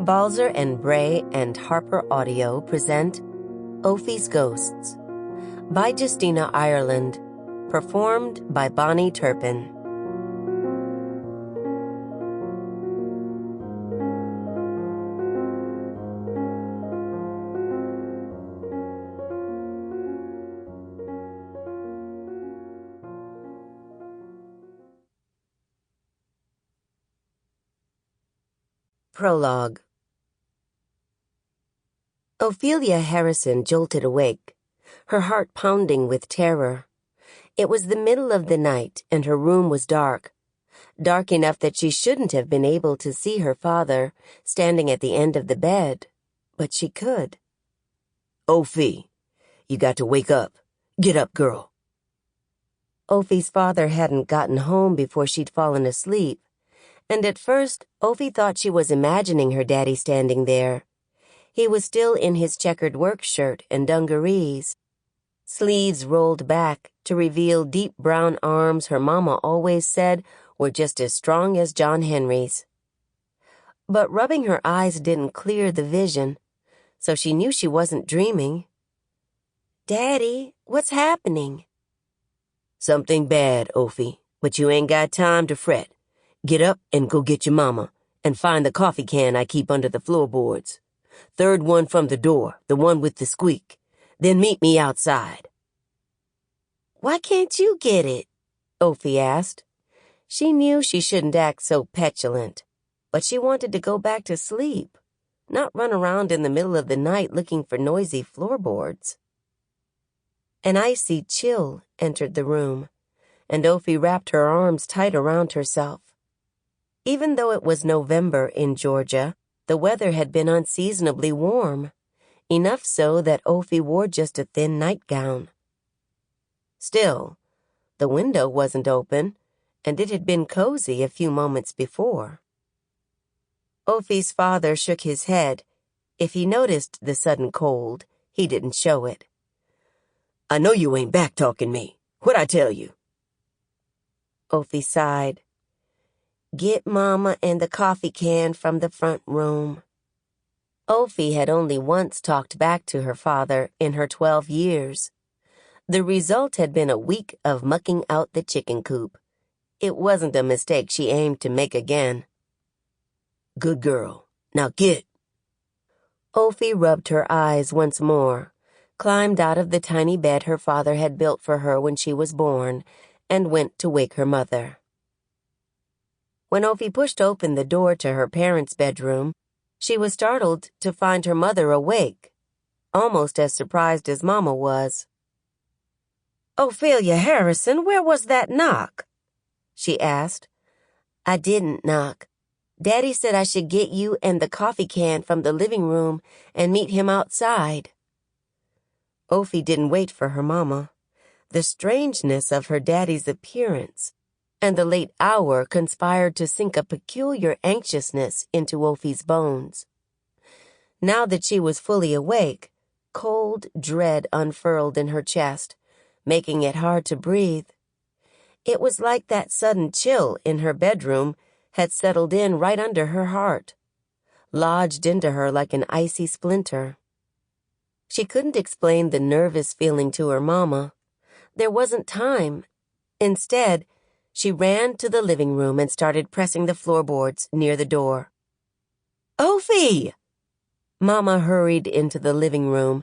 Balzer and Bray and Harper Audio present Ophie's Ghosts by Justina, Ireland, performed by Bahni Turpin. Prologue. Ophelia Harrison jolted awake, her heart pounding with terror. It was the middle of the night, and her room was dark enough that she shouldn't have been able to see her father standing at the end of the bed, but she could. "Ophie, you got to wake up. Get up, girl." Ophie's father hadn't gotten home before she'd fallen asleep, and at first Ophie thought she was imagining her daddy standing there. He was still in his checkered work shirt and dungarees, sleeves rolled back to reveal deep brown arms her mama always said were just as strong as John Henry's. But rubbing her eyes didn't clear the vision, so she knew she wasn't dreaming. "Daddy, what's happening?" "Something bad, Ophie, but you ain't got time to fret. Get up and go get your mama, and find the coffee can I keep under the floorboards. Third one from the door, the one with the squeak. Then meet me outside." "Why can't you get it?" Ophie asked. She knew she shouldn't act so petulant, but she wanted to go back to sleep, not run around in the middle of the night looking for noisy floorboards. An icy chill entered the room, and Ophie wrapped her arms tight around herself. Even though it was November in Georgia, the weather had been unseasonably warm, enough so that Ophie wore just a thin nightgown. Still, the window wasn't open, and it had been cozy a few moments before. Ophie's father shook his head. If he noticed the sudden cold, he didn't show it. "I know you ain't back-talking me. What'd I tell you?" Ophie sighed. "Get Mama and the coffee can from the front room." Ophie had only once talked back to her father in her 12 years. The result had been a week of mucking out the chicken coop. It wasn't a mistake she aimed to make again. "Good girl. Now get." Ophie rubbed her eyes once more, climbed out of the tiny bed her father had built for her when she was born, and went to wake her mother. When Ophie pushed open the door to her parents' bedroom, she was startled to find her mother awake, almost as surprised as Mama was. "Ophelia Harrison, where was that knock?" she asked. "I didn't knock. Daddy said I should get you and the coffee can from the living room and meet him outside." Ophie didn't wait for her mama. The strangeness of her daddy's appearance and the late hour conspired to sink a peculiar anxiousness into Ophie's bones. Now that she was fully awake, cold dread unfurled in her chest, making it hard to breathe. It was like that sudden chill in her bedroom had settled in right under her heart, lodged into her like an icy splinter. She couldn't explain the nervous feeling to her mama. There wasn't time. Instead, she ran to the living room and started pressing the floorboards near the door. "Ophie!" Mama hurried into the living room.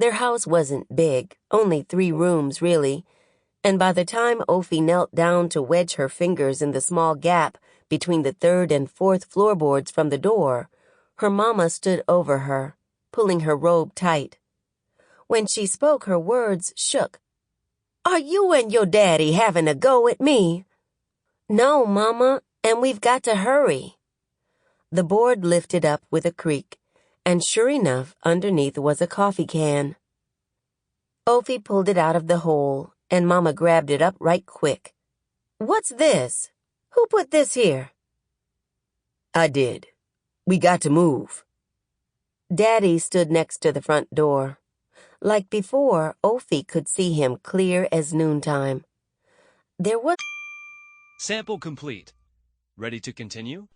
Their house wasn't big, only 3 rooms, really, and by the time Ophie knelt down to wedge her fingers in the small gap between the 3rd and 4th floorboards from the door, her mama stood over her, pulling her robe tight. When she spoke, her words shook. "Are you and your daddy having a go at me?" "No, Mama, and we've got to hurry." The board lifted up with a creak, and sure enough, underneath was a coffee can. Ophie pulled it out of the hole, and Mama grabbed it up right quick. "What's this? Who put this here?" "I did. We got to move." Daddy stood next to the front door. Like before, Ophie could see him clear as noontime. There was... Sample complete. Ready to continue?